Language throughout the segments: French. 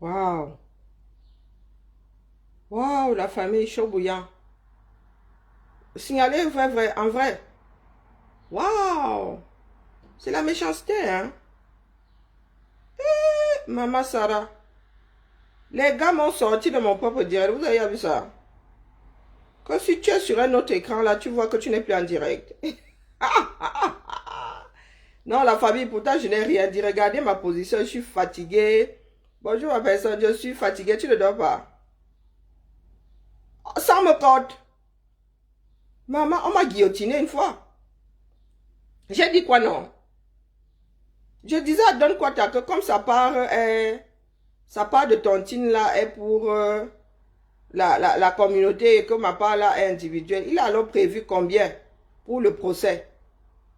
Waouh. Waouh, la famille chaud bouillant. Signaler vrai, vrai, en vrai. Waouh. C'est la méchanceté, hein. Maman Sarah. Les gars m'ont sorti de mon propre direct. Vous avez vu ça? Que si tu es sur un autre écran, là, tu vois que tu n'es plus en direct. Non, la famille, pourtant, je n'ai rien dit. Regardez ma position, je suis fatiguée. Bonjour ma personne, je suis fatiguée, tu ne dors pas. Sans me corde. Maman, on m'a guillotiné une fois. J'ai dit quoi non? Je disais à Don Quata que comme ça part de tontine là est pour la communauté et que ma part là est individuelle. Il a alors prévu combien pour le procès?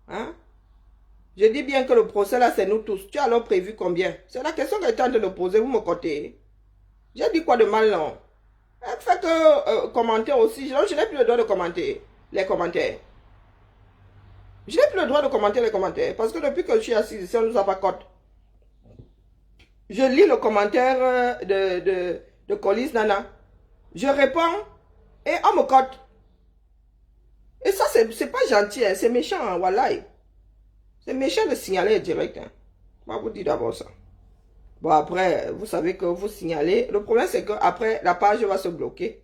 Hein? Je dis bien que le procès là c'est nous tous. Tu as alors prévu combien? C'est la question que j'étais en train de poser, vous me côté. J'ai dit quoi de mal non? Elle fait que commenter aussi. Je n'ai plus le droit de commenter les commentaires. Je n'ai plus le droit de commenter les commentaires parce que depuis que je suis assise ici, on ne nous a pas cote. Je lis le commentaire de Colis Nana. Je réponds et on me cote. Et ça, c'est pas gentil, hein, c'est méchant, hein, wallahi. C'est méchant de signaler direct. Hein. On va vous dire d'abord ça. Bon, après, vous savez que vous signalez. Le problème, c'est qu'après, la page va se bloquer.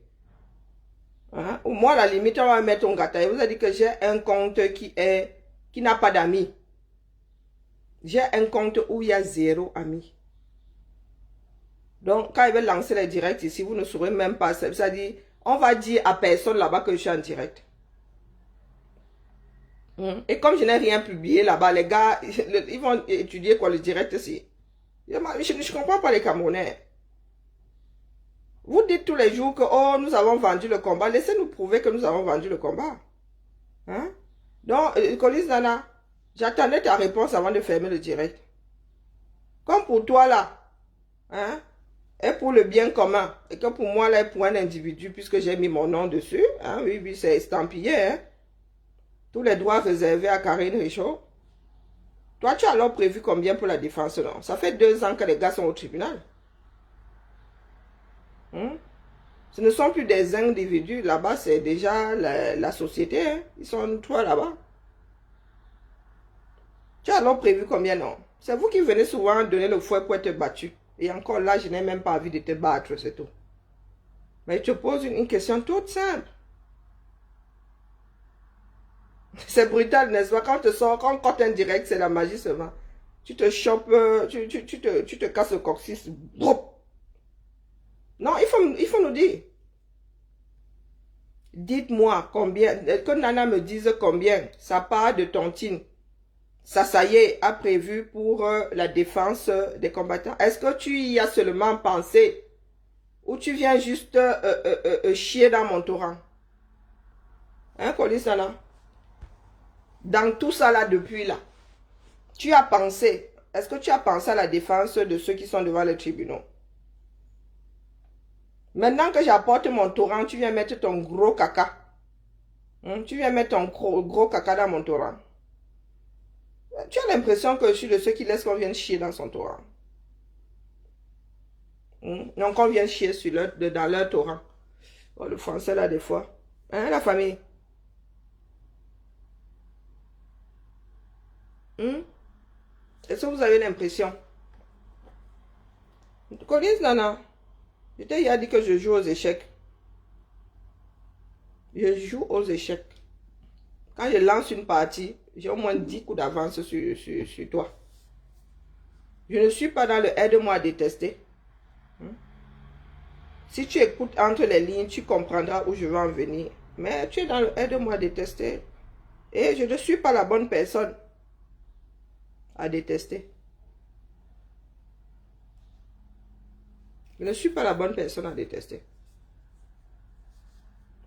Hein? Ou moi, à la limite, on va mettre un gâteau. Vous avez dit que j'ai un compte qui n'a pas d'amis. J'ai un compte où il y a 0 amis. Donc, quand il va lancer les directs ici, vous ne saurez même pas. C'est-à-dire, on va dire à personne là-bas que je suis en direct. Et comme je n'ai rien publié là-bas, les gars, ils vont étudier quoi le direct ici. Je ne comprends pas les Camerounais. Vous dites tous les jours que oh, nous avons vendu le combat. Laissez-nous prouver que nous avons vendu le combat. Hein? Donc, Colis Nana, j'attendais ta réponse avant de fermer le direct. Comme pour toi là, hein? Et pour le bien commun. Et que pour moi là, pour un individu, puisque j'ai mis mon nom dessus, hein? Oui, oui, c'est estampillé, hein? Tous les droits réservés à Karine Richaud. Toi, tu as alors prévu combien pour la défense, non? Ça fait 2 ans que les gars sont au tribunal. Ce ne sont plus des individus. Là-bas, c'est déjà la société. Hein? Ils sont 3 là-bas. Tu as alors prévu combien, non? C'est vous qui venez souvent donner le fouet pour être battu. Et encore là, je n'ai même pas envie de te battre, c'est tout. Mais je te pose une question toute simple. C'est brutal, n'est-ce pas? Quand tu sors, quand un direct, c'est la magie seulement. Tu te chopes, tu te casses le coccyx. Non, il faut nous dire. Dites-moi combien, que Nana me dise combien ça part de tontine. Ça y est, a prévu pour la défense des combattants. Est-ce que tu y as seulement pensé ou tu viens juste chier dans mon torrent? Hein, Colis Nana? Dans tout ça là, depuis là, tu as pensé, est-ce que tu as pensé à la défense de ceux qui sont devant les tribunaux? Maintenant que j'apporte mon torrent, tu viens mettre ton gros caca. Tu viens mettre ton gros caca dans mon torrent. Tu as l'impression que je suis de ceux qui laissent qu'on vienne chier dans son torrent. Donc on vient chier dans leur torrent. Oh, le français là des fois. Hein, la famille? Est-ce que vous avez l'impression? Colis, Nana, je t'ai dit que je joue aux échecs. Je joue aux échecs. Quand je lance une partie, j'ai au moins 10 coups d'avance sur toi. Je ne suis pas dans le aide-moi à détester. Si tu écoutes entre les lignes, tu comprendras où je veux en venir. Mais tu es dans le aide-moi à détester. Et je ne suis pas la bonne personne à détester. Je ne suis pas la bonne personne à détester.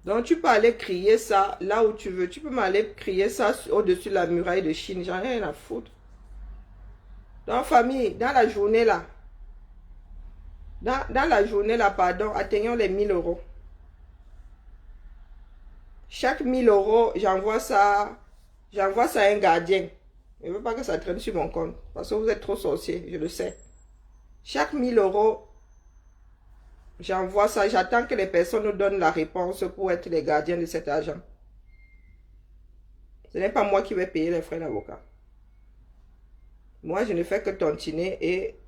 Donc tu peux aller crier ça là où tu veux. Tu peux m'aller crier ça au-dessus de la muraille de Chine. J'en ai rien à foutre. Donc famille, dans la journée là, pardon, atteignons les 1000 euros. Chaque 1000 euros, j'envoie ça à un gardien. Je ne veux pas que ça traîne sur mon compte. Parce que vous êtes trop sorcier, je le sais. Chaque 1000 euros, J'envoie ça. J'attends que les personnes nous donnent la réponse pour être les gardiens de cet argent. Ce n'est pas moi qui vais payer les frais d'avocat. Moi, je ne fais que tontiner et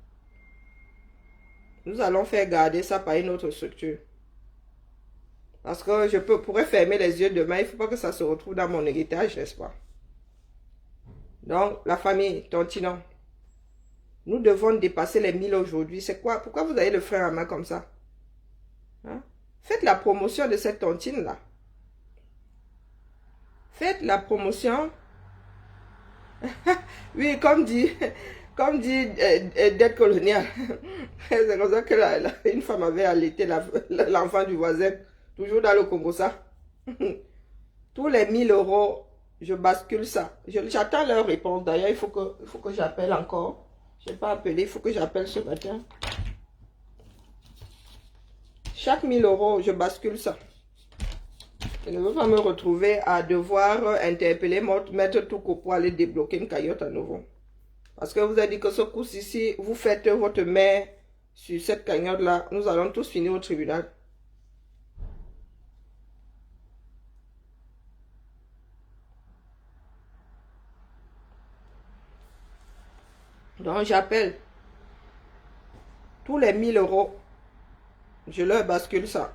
nous allons faire garder ça par une autre structure. Parce que je pourrais fermer les yeux demain. Il ne faut pas que ça se retrouve dans mon héritage, n'est-ce pas? Donc, la famille, tontinons. Nous devons dépasser les 1000 aujourd'hui. C'est quoi? Pourquoi vous avez le frein à main comme ça? Hein? Faites la promotion de cette tontine-là. Faites la promotion. Oui, comme dit Dette coloniale. C'est comme ça que une femme avait allaité l'enfant du voisin. Toujours dans le Congo, ça. Tous les 1000 euros, je bascule ça. J'attends leur réponse. D'ailleurs, il faut que j'appelle encore. Je n'ai pas appelé, il faut que j'appelle ce matin. Chaque 1000 euros, je bascule ça. Je ne veux pas me retrouver à devoir interpeller, mettre tout pour aller débloquer une cagnotte à nouveau. Parce que vous avez dit que ce coup-ci, si vous faites votre main sur cette cagnotte-là, nous allons tous finir au tribunal. Donc, j'appelle. Tous les 1000 euros, je leur bascule ça.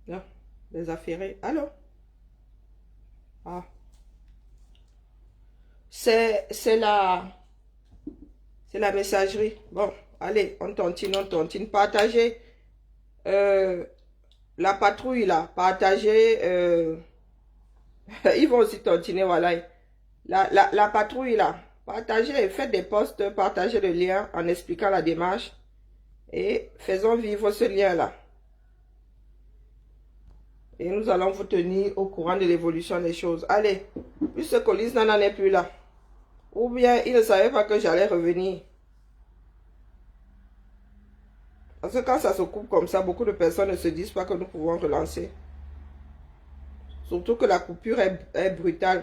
Là, les affairés. Allô? Ah. C'est la messagerie. Bon, allez, on tontine. Partagez la patrouille là. Partagez. Ils vont aussi tontiner, voilà. La patrouille là. Partagez, faites des posts, partagez le lien en expliquant la démarche. Et faisons vivre ce lien là. Et nous allons vous tenir au courant de l'évolution des choses. Allez, puisque Colis n'en est plus là. Ou bien il ne savait pas que j'allais revenir. Parce que quand ça se coupe comme ça, beaucoup de personnes ne se disent pas que nous pouvons relancer. Surtout que la coupure est brutale.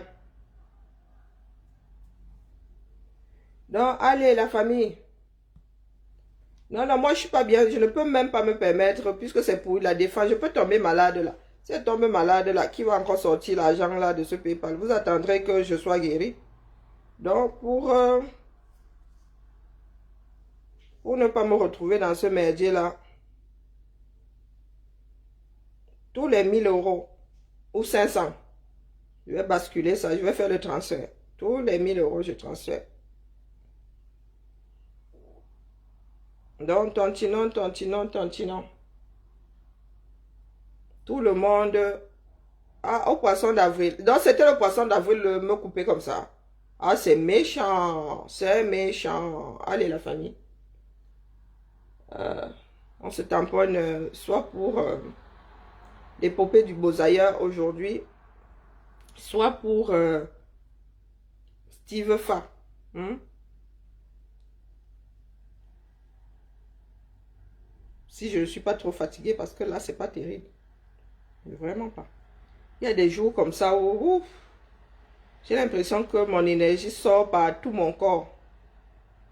Donc, allez, la famille. Non, moi, je ne suis pas bien. Je ne peux même pas me permettre, puisque c'est pour la défense. Je peux tomber malade là. Si je tombe malade là, qui va encore sortir l'argent là de ce PayPal? Vous attendrez que je sois guéri. Donc, pour ne pas me retrouver dans ce merdier là, tous les 1000 euros ou 500, je vais basculer ça, je vais faire le transfert. Tous les 1000 euros, je transfère. Donc, tontinons. Tout le monde. Ah, au poisson d'avril. Donc, c'était le poisson d'avril me couper comme ça. Ah, c'est méchant. C'est méchant. Allez, la famille. On se tamponne soit pour l'épopée du Beaux-Ailleurs aujourd'hui, soit pour Steve Fa. Si je ne suis pas trop fatiguée, parce que là, c'est pas terrible. Vraiment pas. Il y a des jours comme ça où j'ai l'impression que mon énergie sort par tout mon corps.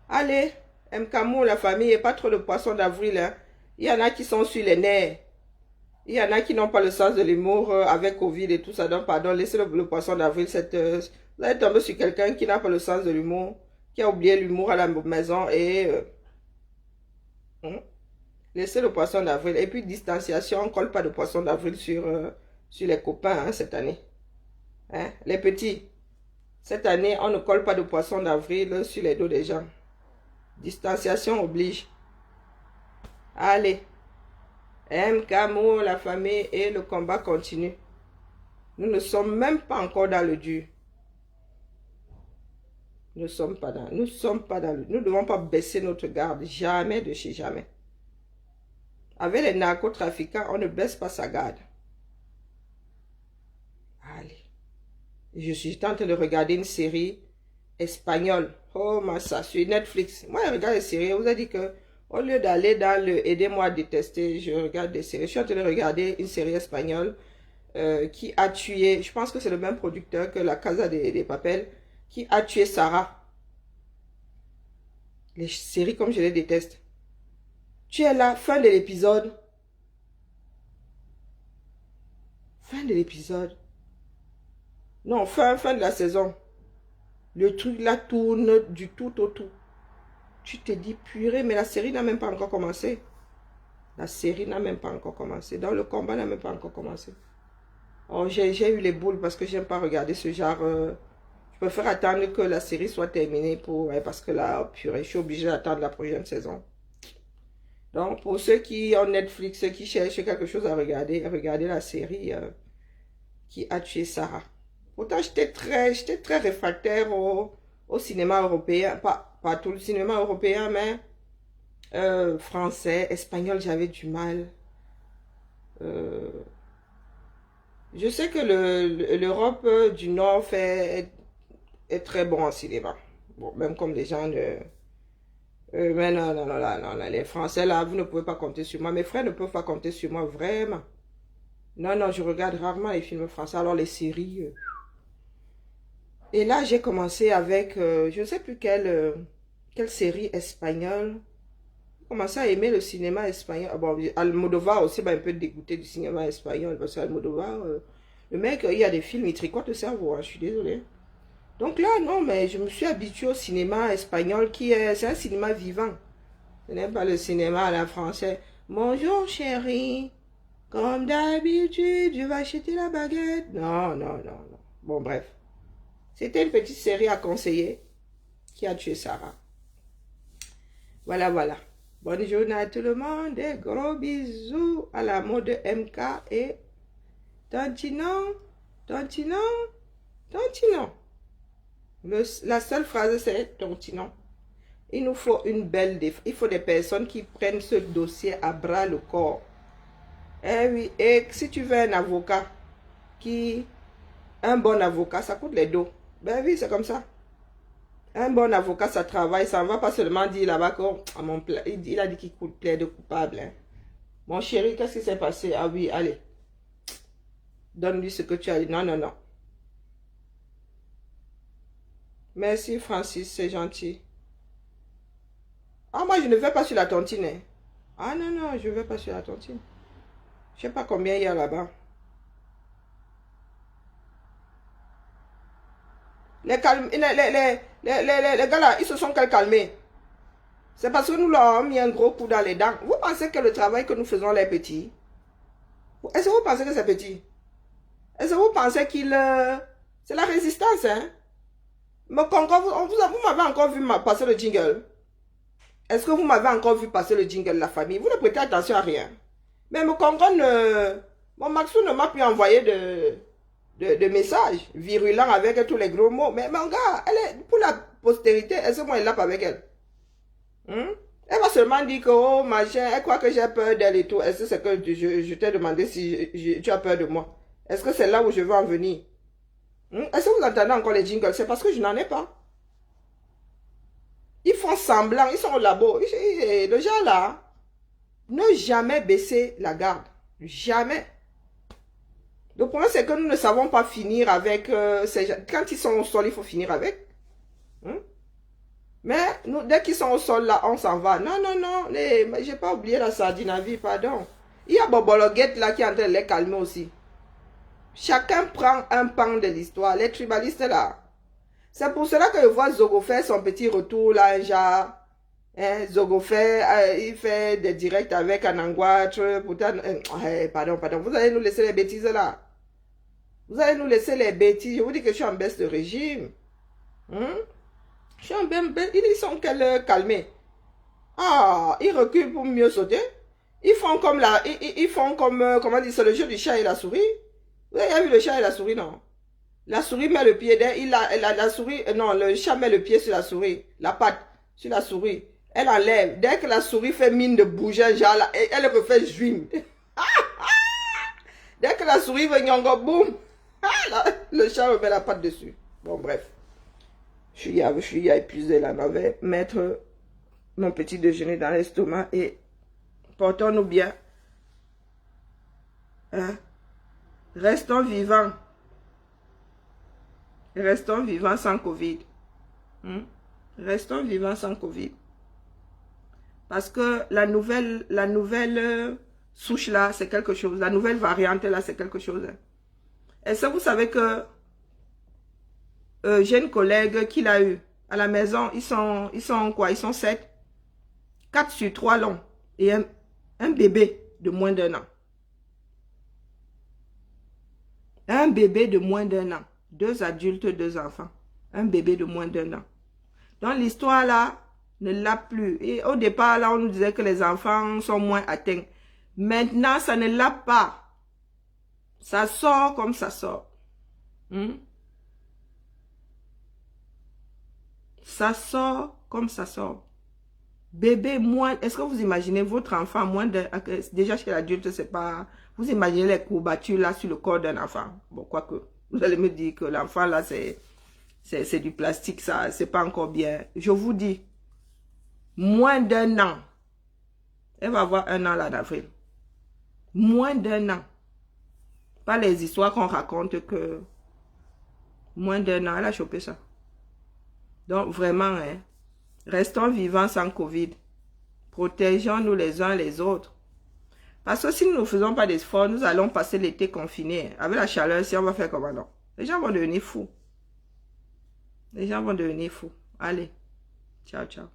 Allez, Mkamou, la famille, et pas trop de poissons d'avril. Hein. Il y en a qui sont sur les nerfs. Il y en a qui n'ont pas le sens de l'humour avec Covid et tout ça. Donc, pardon, laissez le poisson d'avril. Vous allez tomber sur quelqu'un qui n'a pas le sens de l'humour, qui a oublié l'humour à la maison et... laissez le poisson d'avril. Et puis, distanciation, on ne colle pas de poisson d'avril sur les copains hein, cette année. Hein? Les petits, cette année, on ne colle pas de poisson d'avril sur les dos des gens. Distanciation oblige. Allez. Mkamou, la famille et le combat continue. Nous ne sommes même pas encore dans le dur. Nous ne sommes pas dans le... Nous ne devons pas baisser notre garde. Jamais de chez jamais. Avec les narcotrafiquants, on ne baisse pas sa garde. Allez. Je suis en train de regarder une série espagnol. Oh, ça, sur Netflix. Moi, je regarde les séries. On vous a dit que, au lieu d'aller dans le aidez-moi à détester, je regarde des séries. Je suis en train de regarder une série espagnole qui a tué, je pense que c'est le même producteur que La Casa des Papel, qui a tué Sarah. Les séries comme je les déteste. Tu es là, fin de l'épisode. Fin de l'épisode. Non, fin de la saison. Le truc là tourne du tout au tout. Tu te dis, purée, mais la série n'a même pas encore commencé. La série n'a même pas encore commencé. Donc le combat n'a même pas encore commencé. Oh, j'ai eu les boules parce que j'aime pas regarder ce genre. Je préfère attendre que la série soit terminée pour, parce que là, purée, je suis obligée d'attendre la prochaine saison. Donc, pour ceux qui ont Netflix, ceux qui cherchent quelque chose à regarder, regardez la série qui a tué Sarah. Pourtant, j'étais très réfractaire au cinéma européen. Pas tout le cinéma européen, mais français, espagnol, j'avais du mal. Je sais que l'Europe du Nord est très bon en cinéma. Bon, même comme les gens ne... mais non, les Français là, vous ne pouvez pas compter sur moi. Mes frères ne peuvent pas compter sur moi, vraiment. Non, je regarde rarement les films français, alors les séries. Et là, j'ai commencé avec, je ne sais plus quelle série espagnole. J'ai commencé à aimer le cinéma espagnol. Bon, Almodovar aussi m'a un peu dégoûté du cinéma espagnol, parce qu'Almodovar, le mec, il y a des films, il tricote le cerveau, hein, je suis désolée. Donc là, non, mais je me suis habituée au cinéma espagnol c'est un cinéma vivant. Ce n'est pas le cinéma à la française. Bonjour chérie, comme d'habitude, je vais acheter la baguette. Non. Bon, bref. C'était une petite série à conseiller qui a tué Sarah. Voilà. Bonne journée à tout le monde. Des gros bisous à la mode MK et Tantinon. La seule phrase, c'est Tantinon. Il nous faut une belle défense. Il faut des personnes qui prennent ce dossier à bras le corps. Eh oui, et si tu veux un avocat, un bon avocat, ça coûte les dos. Ben oui, c'est comme ça. Un bon avocat, ça travaille, ça ne va pas seulement dire là-bas qu'il a dit qu'il plaide coupable. Hein. Mon chéri, qu'est-ce qui s'est passé? Ah oui, allez. Donne-lui ce que tu as dit. Non. Merci Francis, c'est gentil. Ah, moi, je ne vais pas sur la tontine. Hein. Ah non, je ne vais pas sur la tontine. Je ne sais pas combien il y a là-bas. Les gars là, ils se sont calmés. C'est parce que nous leur avons mis un gros coup dans les dents. Vous pensez que le travail que nous faisons les petits, est-ce que vous pensez que c'est petit? Est-ce que vous pensez c'est la résistance, hein? Mais vous m'avez encore vu passer le jingle. Est-ce que vous m'avez encore vu passer le jingle, la famille? Vous ne prêtez attention à rien. Mais mon Maxou ne m'a plus envoyé de messages virulents avec tous les gros mots. Mais mon gars, pour la postérité, est-ce que moi, elle l'a pas avec elle? Elle va seulement dire que, oh, machin, elle croit que j'ai peur d'elle et tout. Est-ce que c'est que je t'ai demandé si tu as peur de moi? Est-ce que c'est là où je veux en venir? Est-ce que vous entendez encore les jingles? C'est parce que je n'en ai pas. Ils font semblant, ils sont au labo. Le genre là, ne jamais baisser la garde. Jamais. Le problème, c'est que nous ne savons pas finir avec ces gens. Quand ils sont au sol, il faut finir avec. Mais nous, dès qu'ils sont au sol, là, on s'en va. Non. J'ai pas oublié la sardine à vie, pardon. Il y a Bobologuette là qui est en train de les calmer aussi. Chacun prend un pan de l'histoire. Les tribalistes là. C'est pour cela que je vois Zogo faire son petit retour là, genre. Zogo il fait des directs avec Anangouatre. Pourtant, pardon. Vous allez nous laisser les bêtises là. Vous allez nous laisser les bêtises. Je vous dis que je suis en baisse de régime. Je suis en baisse. Ils sont calmés. Ah, ils reculent pour mieux sauter. Ils font comme comment dire, c'est le jeu du chat et la souris. Vous avez vu le chat et la souris, non? La souris met le pied la souris, non, le chat met le pied sur la souris, la patte sur la souris. Elle enlève. Dès que la souris fait mine de bouger, genre, elle refait jouir. Dès que la souris veut nyongo, boum, le chat remet la patte dessus. Bon, bref. Je suis épuisée là. On va mettre mon petit déjeuner dans l'estomac et portons-nous bien. Hein? Restons vivants. Restons vivants sans Covid. Restons vivants sans Covid. Parce que la nouvelle souche là, c'est quelque chose. La nouvelle variante là, c'est quelque chose. Est-ce que vous savez que j'ai une collègue qui l'a eu à la maison. Ils sont quoi? Ils sont 7. 4 sur 3 longs. Et un bébé de moins d'1 an. Un bébé de moins d'1 an. 2 adultes, 2 enfants. Un bébé de moins d'1 an. Donc l'histoire là ne l'a plus. Et au départ là, on nous disait que les enfants sont moins atteints. Maintenant, ça ne l'a pas. Ça sort comme ça sort. Ça sort comme ça sort. Bébé moins... Est-ce que vous imaginez votre enfant moins de... Déjà chez l'adulte, c'est pas... Vous imaginez les courbatures là sur le corps d'un enfant. Bon, quoique, vous allez me dire que l'enfant là, c'est du plastique, ça, c'est pas encore bien. Je vous dis, moins d'1 an. Elle va avoir 1 an là d'avril. Moins d'1 an. Pas les histoires qu'on raconte que... Moins d'1 an, elle a chopé ça. Donc, vraiment, hein, restons vivants sans Covid. Protégeons-nous les uns les autres. Parce que si nous ne faisons pas d'efforts, nous allons passer l'été confiné. Avec la chaleur, si on va faire comment non? Les gens vont devenir fous. Les gens vont devenir fous. Allez, ciao, ciao.